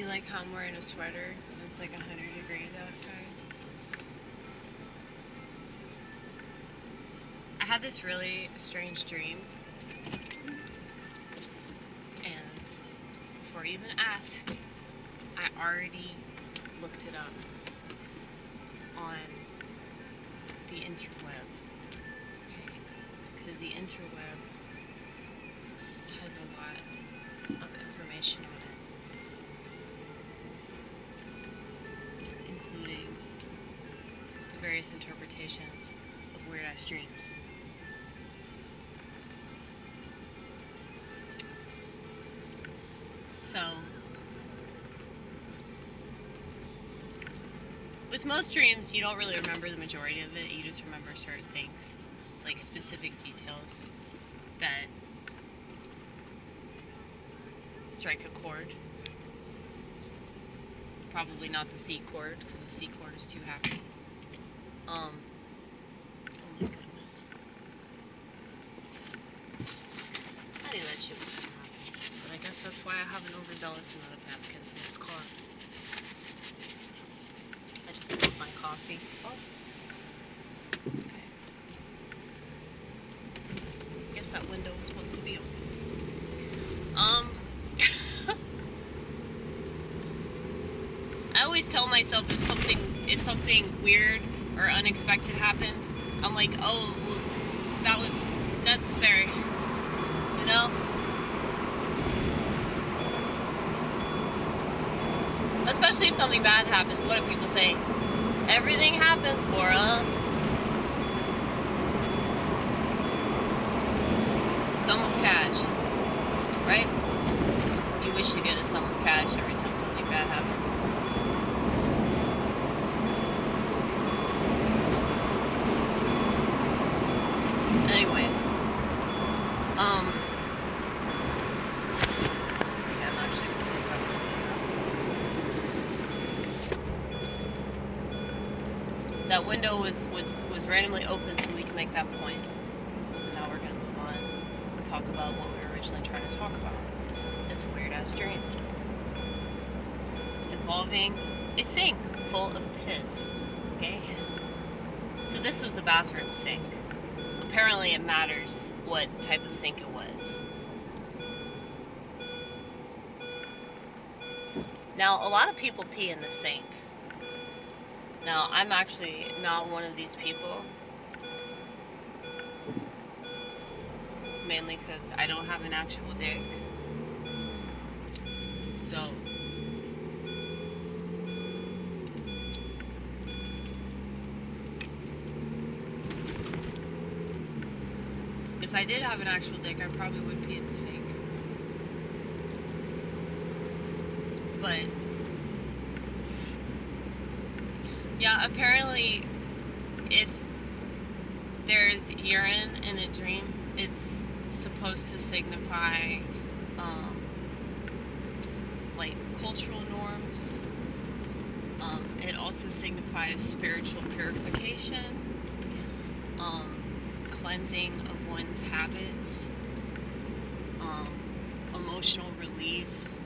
you like how I'm wearing a sweater and it's like 100 degrees outside? I had this really strange dream, and before you even ask, I already looked it up on the interweb, okay? Because the interweb has a lot of information on it, including the various interpretations of weird-ass dreams. So, with most dreams, you don't really remember the majority of it. You just remember certain things, like specific details that strike a chord. Probably not the C chord, because the C chord is too happy. Oh my goodness. I knew that shit was gonna happen. But I guess that's why I have an overzealous amount of napkins in this car. I just spilled my coffee. Oh. Okay. I guess that window was supposed to be open. I always tell myself if something weird or unexpected happens, I'm like, oh, that was necessary, you know? Especially if something bad happens. What do people say? Everything happens for sum of cash, right? You wish you get a sum of cash every time something bad happens. Anyway, okay, I'm actually gonna close that window. That window was randomly open so we can make that point. Now we're gonna move on and talk about what we were originally trying to talk about. This weird-ass dream involving a sink full of piss, okay? So this was the bathroom sink. Apparently it matters what type of sink it was. Now, a lot of people pee in the sink. Now, I'm actually not one of these people. Mainly because I don't have an actual dick. So, if I did have an actual dick, I probably would pee in the sink. But, yeah, apparently, if there's urine in a dream, it's supposed to signify, like, cultural norms. It also signifies spiritual purification, cleansing of one's habits, emotional release.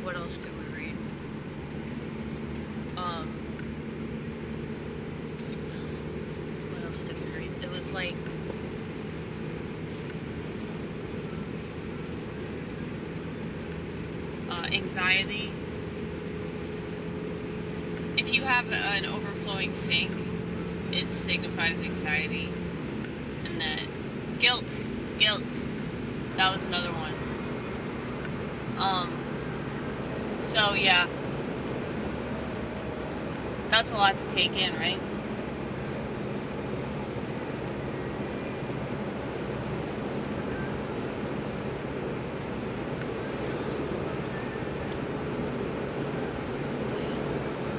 What else did we read? What else did we read? It was like anxiety. If you have an overflowing sink, it signifies anxiety. And that guilt. That was another one. So yeah. That's a lot to take in, right?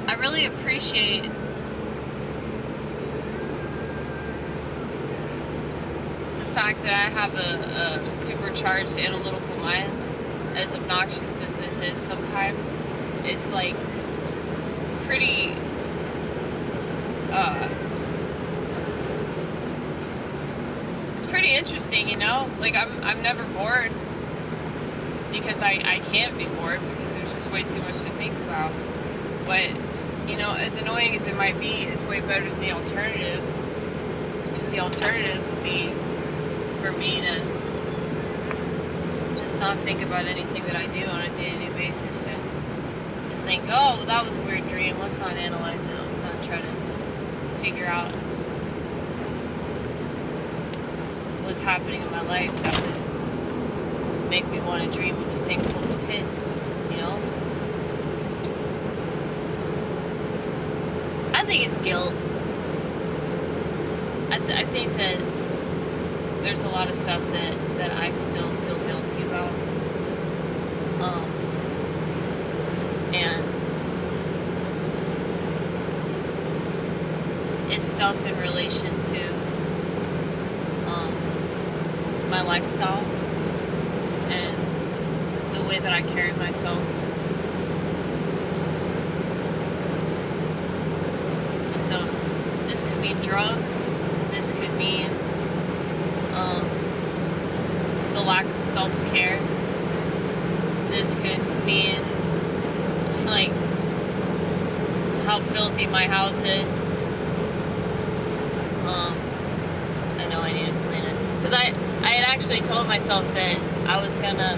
I really appreciate the fact that I have a supercharged analytical mind. As obnoxious as this is sometimes, it's like pretty it's pretty interesting, you know? Like, I'm never bored, because I can't be bored, because there's just way too much to think about. But, you know, as annoying as it might be, it's way better than the alternative, because the alternative would be for me to just not think about anything that I do on a day-to-day basis, and just think, oh, well, that was a weird dream, let's not analyze it, let's not try to figure out what's happening in my life that would make me want to dream of a sink full of piss, you know? I think it's guilt. I think that there's a lot of stuff that I still feel guilty about. And it's stuff in relation to my lifestyle and the way that I carry myself. And so this could mean drugs, this could mean the lack of self-care, this could mean like how filthy my house is. I know I need to clean it, because I had actually told myself that I was gonna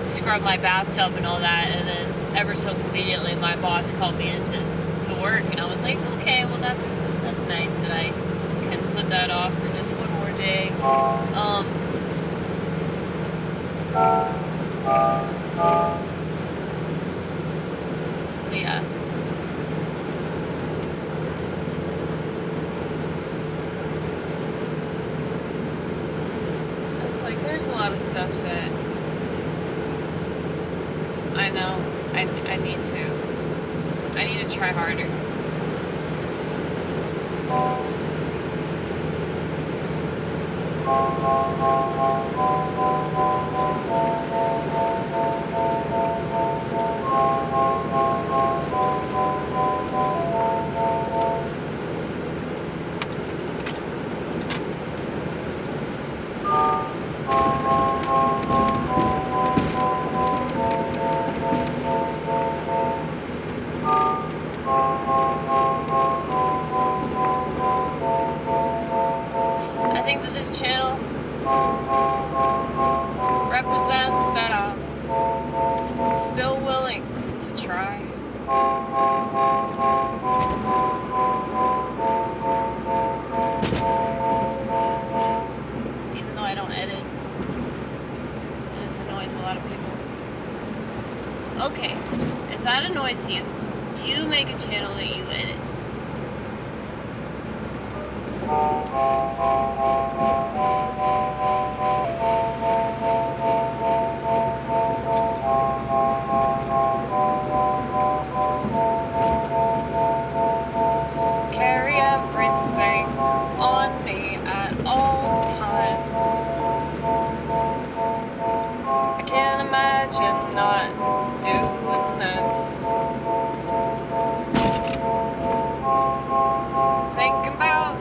scrub my bathtub and all that, and then ever so conveniently my boss called me in to work, and I was like, okay, well that's nice that I can put that off for just one more day. Yeah. It's like there's a lot of stuff that I know I need to try harder. I think that this channel represents that I'm still willing to try. Even though I don't edit, and this annoys a lot of people. Okay, if that annoys you, you make a channel that you edit. Carry everything on me at all times. I can't imagine not doing this. Thinking about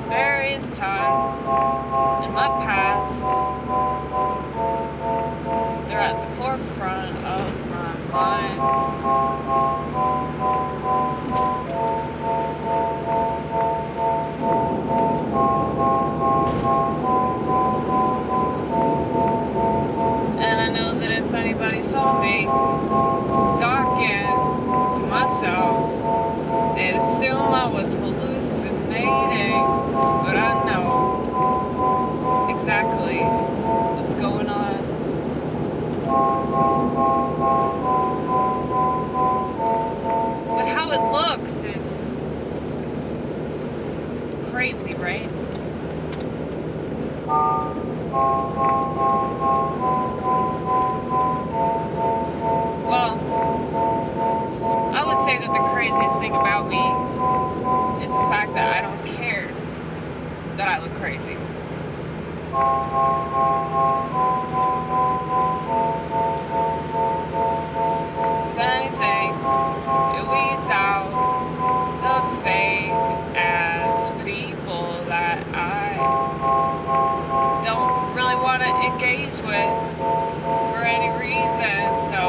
various times in my past. They're at the forefront of my mind. And I know that if anybody saw me talking to myself, they'd assume I was hallucinating, but I know exactly what's going on. But how it looks is crazy, right? Well, I would say that the craziest thing about me is the fact that I don't care that I look crazy. If anything, engage with for any reason. So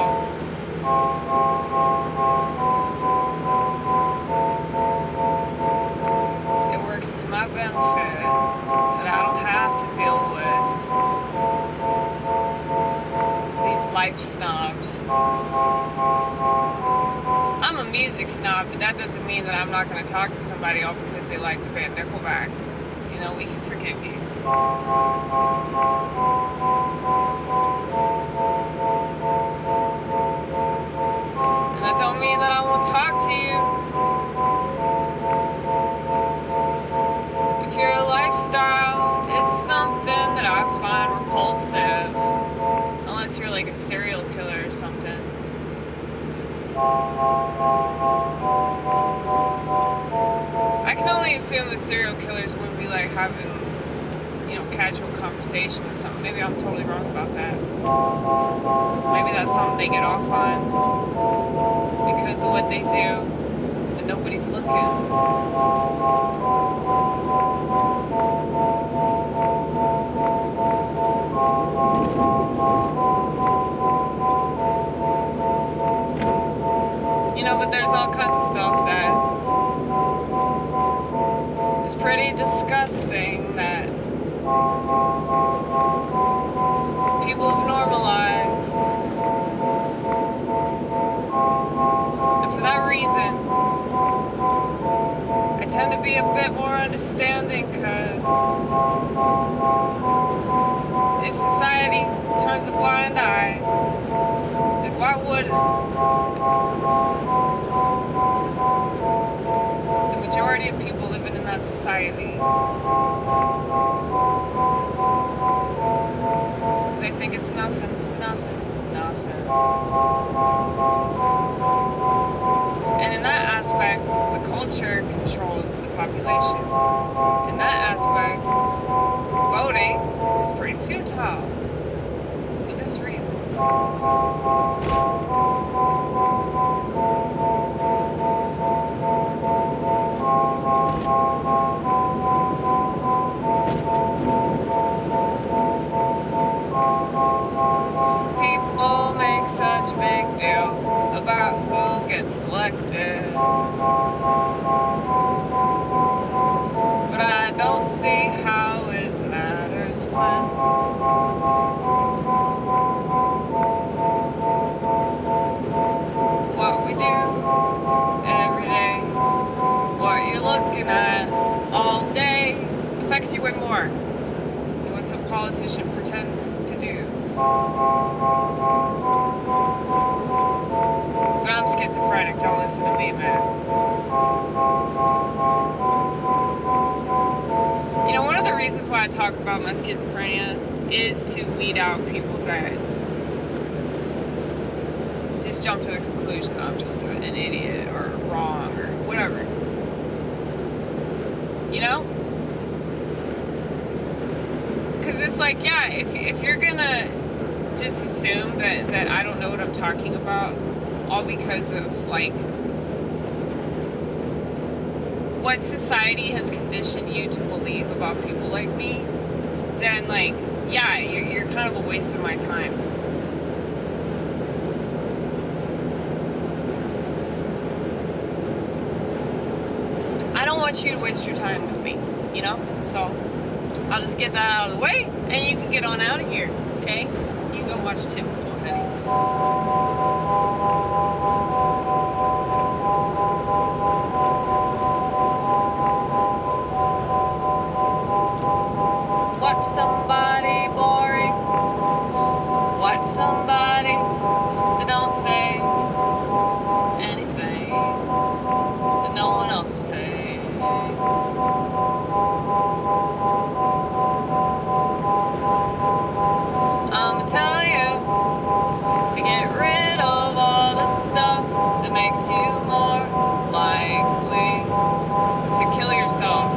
it works to my benefit that I don't have to deal with these life snobs. I'm a music snob, but that doesn't mean that I'm not going to talk to somebody all because they like the band Nickelback. You know, we can forgive you. And that don't mean that I won't talk to you. If your lifestyle is something that I find repulsive, unless you're like a serial killer or something. I can only assume the serial killers wouldn't be like having, you know, casual conversation with someone. Maybe I'm totally wrong about that. Maybe that's something they get off on because of what they do when nobody's looking. You know, but there's all kinds of stuff that is pretty disgusting that people have normalized. And for that reason, I tend to be a bit more understanding, because if society turns a blind eye, then why wouldn't the majority of people living in that society? Because they think it's nothing. And in that aspect, the culture controls the population. In that aspect, voting is pretty futile for this reason. People make such a big deal about who gets selected, but I don't see how it matters when what we do every day, what you're looking at all day, affects you way more than what some politician pretends to do. But I'm schizophrenic, don't listen to me, man. You know, one of the reasons why I talk about my schizophrenia is to weed out people that just jump to the conclusion that I'm just an idiot or wrong or whatever. You know? Because it's like, yeah, if you're gonna just assume that I don't know what I'm talking about, all because of, like, what society has conditioned you to believe about people like me, then, like, yeah, you're kind of a waste of my time. I don't want you to waste your time with me, you know? So I'll just get that out of the way, and you can get on out of here, okay? You go watch Tim Pool, honey. Watch somebody boring. Watch somebody that don't say anything that no one else is saying. I'ma tell you to get rid of all the stuff that makes you more likely to kill yourself.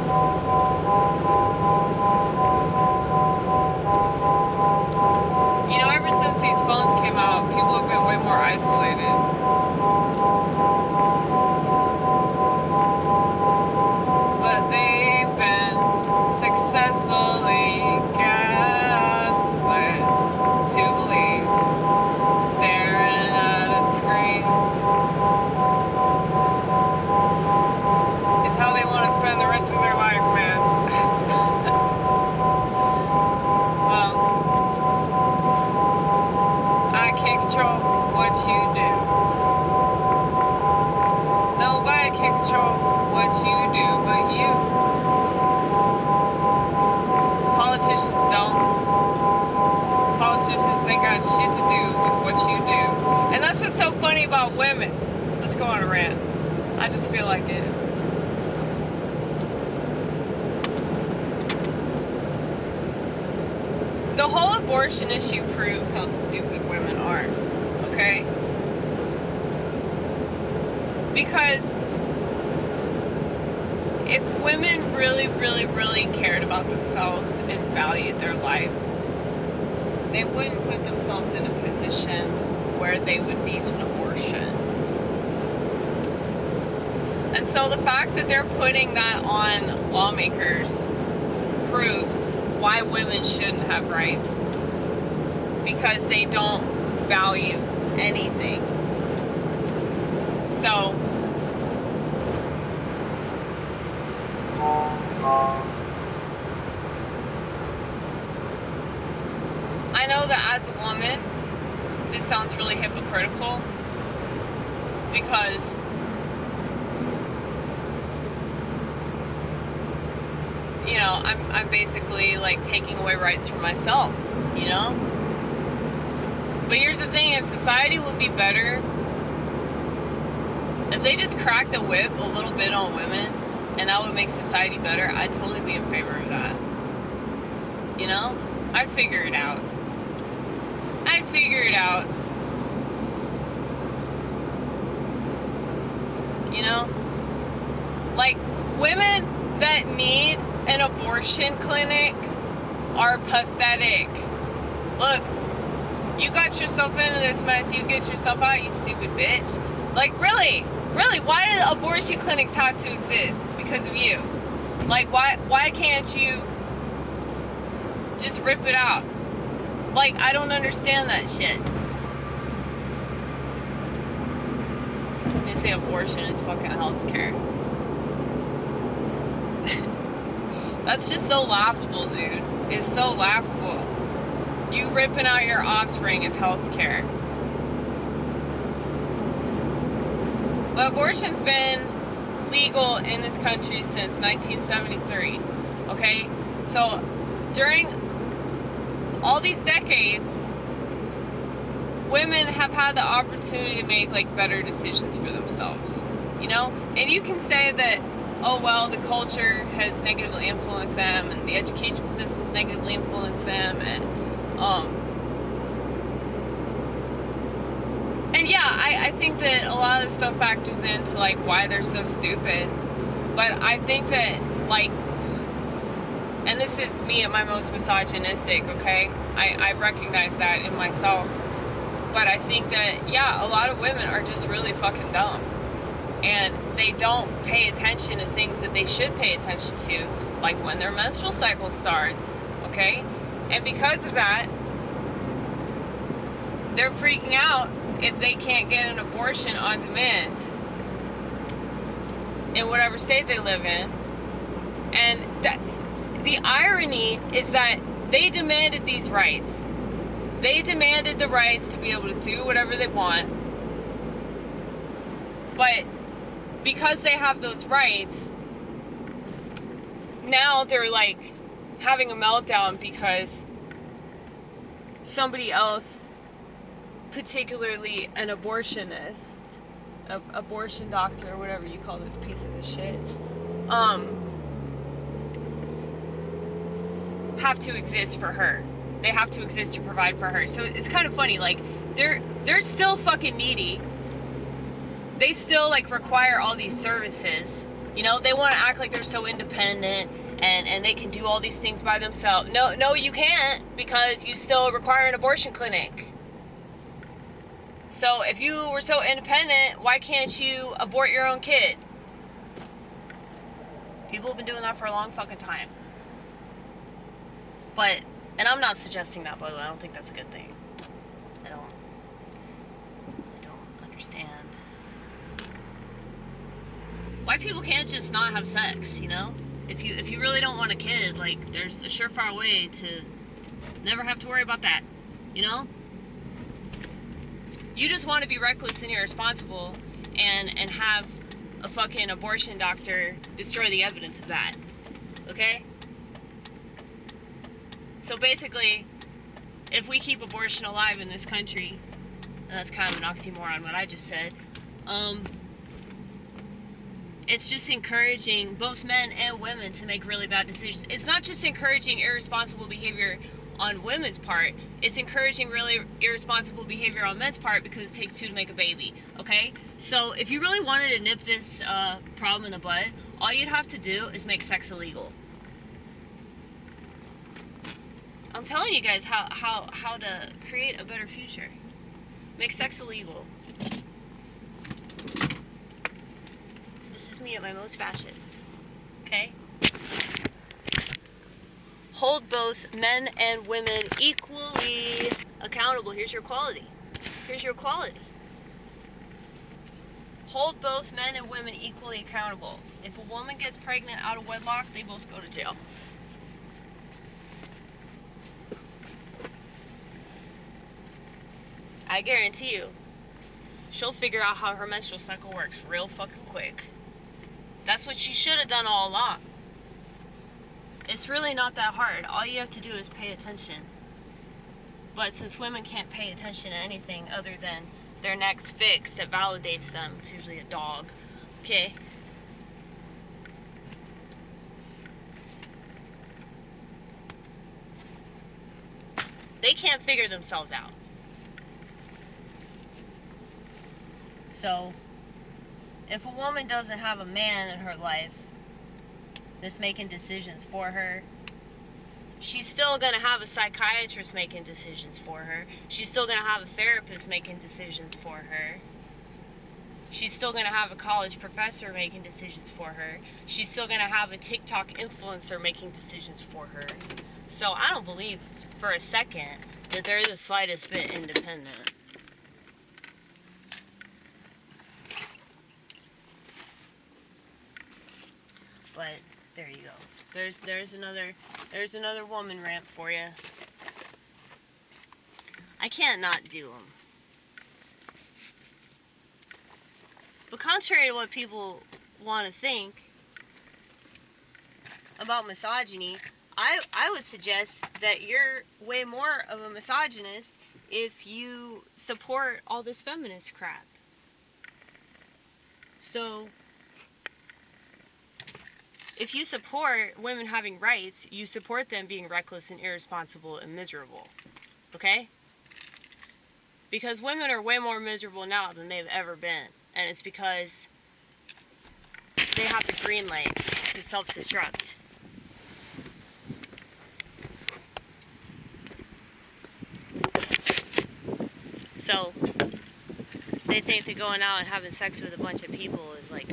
You know, ever since these phones came out, people have been way more isolated. But they've been successfully gaslit. control what you do. Nobody can control what you do but you. Politicians don't. Politicians ain't got shit to do with what you do. And that's what's so funny about women. Let's go on a rant. I just feel like it. The whole abortion issue proves how stupid women are, okay? Because if women really, really, really cared about themselves and valued their life, they wouldn't put themselves in a position where they would need an abortion. And so the fact that they're putting that on lawmakers proves why women shouldn't have rights, because they don't value anything. So I know that as a woman, this sounds really hypocritical, because you know, I'm basically like taking away rights from myself, you know? But here's the thing, if society would be better, if they just cracked the whip a little bit on women, and that would make society better, I'd totally be in favor of that. You know? I'd figure it out. You know? Like, women that need an abortion clinic are pathetic. Look, you got yourself into this mess, you get yourself out, you stupid bitch. Like, really, why do abortion clinics have to exist? Because of you. Like, why can't you just rip it out? Like, I don't understand that shit. They say abortion is fucking healthcare. That's just so laughable, dude. It's so laughable. You ripping out your offspring is healthcare. But abortion's been legal in this country since 1973. Okay? So during all these decades, women have had the opportunity to make like better decisions for themselves. You know? And you can say that, oh well, the culture has negatively influenced them, and the education system's negatively influenced them, and yeah, I think that a lot of the stuff factors into like why they're so stupid. But I think that, like, and this is me at my most misogynistic, okay? I recognize that in myself. But I think that, yeah, a lot of women are just really fucking dumb. And they don't pay attention to things that they should pay attention to, like when their menstrual cycle starts, okay? And because of that, they're freaking out if they can't get an abortion on demand in whatever state they live in. And that, the irony is that they demanded these rights. They demanded the rights to be able to do whatever they want. But because they have those rights, now they're like having a meltdown because somebody else, particularly an abortionist, abortion doctor, or whatever you call those pieces of shit, have to exist for her. They have to exist to provide for her. So it's kind of funny, like they're still fucking needy. They still like require all these services. You know, they want to act like they're so independent and they can do all these things by themselves. No, you can't, because you still require an abortion clinic. So if you were so independent, why can't you abort your own kid? People have been doing that for a long fucking time. But, and I'm not suggesting that, by the way. I don't think that's a good thing. I don't understand why people can't just not have sex, you know? If you really don't want a kid, like, there's a surefire way to never have to worry about that, you know? You just want to be reckless and irresponsible and have a fucking abortion doctor destroy the evidence of that. Okay? So basically, if we keep abortion alive in this country, and that's kind of an oxymoron what I just said, it's just encouraging both men and women to make really bad decisions. It's not just encouraging irresponsible behavior on women's part, it's encouraging really irresponsible behavior on men's part because it takes two to make a baby, okay? So if you really wanted to nip this problem in the bud, all you'd have to do is make sex illegal. I'm telling you guys how to create a better future. Make sex illegal. This is me at my most fascist. Okay? Hold both men and women equally accountable. Here's your equality. Here's your equality. Hold both men and women equally accountable. If a woman gets pregnant out of wedlock, they both go to jail. I guarantee you, she'll figure out how her menstrual cycle works real fucking quick. That's what she should have done all along. It's really not that hard. All you have to do is pay attention. But since women can't pay attention to anything other than their next fix that validates them, it's usually a dog, okay? They can't figure themselves out. So, if a woman doesn't have a man in her life that's making decisions for her, she's still going to have a psychiatrist making decisions for her. She's still going to have a therapist making decisions for her. She's still going to have a college professor making decisions for her. She's still going to have a TikTok influencer making decisions for her. So I don't believe for a second that they're the slightest bit independent. But there you go. There's another woman rant for you. I can't not do them. But contrary to what people want to think about misogyny, I would suggest that you're way more of a misogynist if you support all this feminist crap. So, if you support women having rights, you support them being reckless and irresponsible and miserable. Okay? Because women are way more miserable now than they've ever been. And it's because they have the green light to self-destruct. So, they think that going out and having sex with a bunch of people is like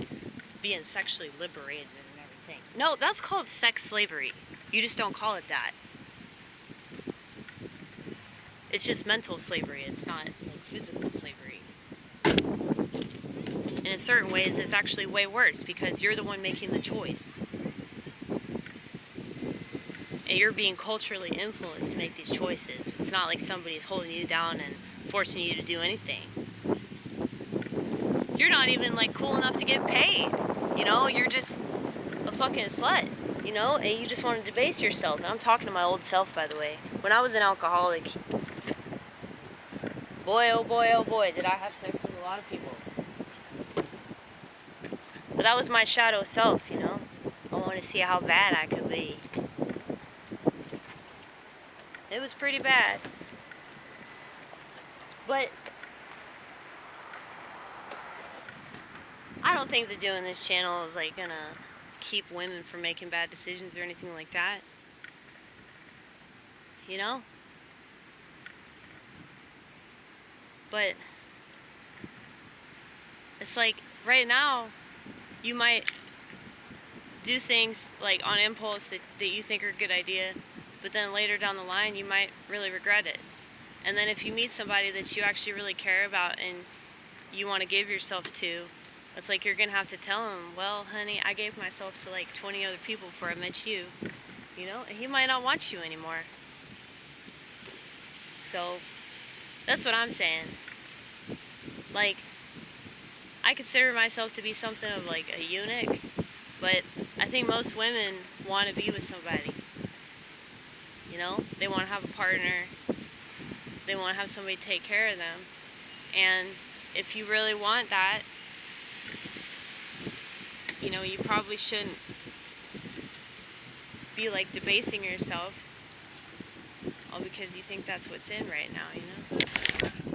being sexually liberated and everything. No, that's called sex slavery. You just don't call it that. It's just mental slavery. It's not like physical slavery. And in certain ways, it's actually way worse because you're the one making the choice. And you're being culturally influenced to make these choices. It's not like somebody's holding you down and forcing you to do anything. You're not even like cool enough to get paid. You know, you're just a fucking slut. You know, and you just want to debase yourself. And I'm talking to my old self, by the way. When I was an alcoholic, boy, oh boy, did I have sex with a lot of people. But that was my shadow self, you know. I wanted to see how bad I could be. It was pretty bad. But I don't think that doing this channel is like gonna keep women from making bad decisions or anything like that. You know? But it's like right now you might do things like on impulse that you think are a good idea, but then later down the line you might really regret it. And then if you meet somebody that you actually really care about and you want to give yourself to, it's like you're going to have to tell them, well, honey, I gave myself to like 20 other people before I met you. You know, and he might not want you anymore. So, that's what I'm saying. Like, I consider myself to be something of like a eunuch, but I think most women want to be with somebody. You know, they want to have a partner. They want to have somebody take care of them. And if you really want that, you know, you probably shouldn't be like debasing yourself all because you think that's what's in right now, you know?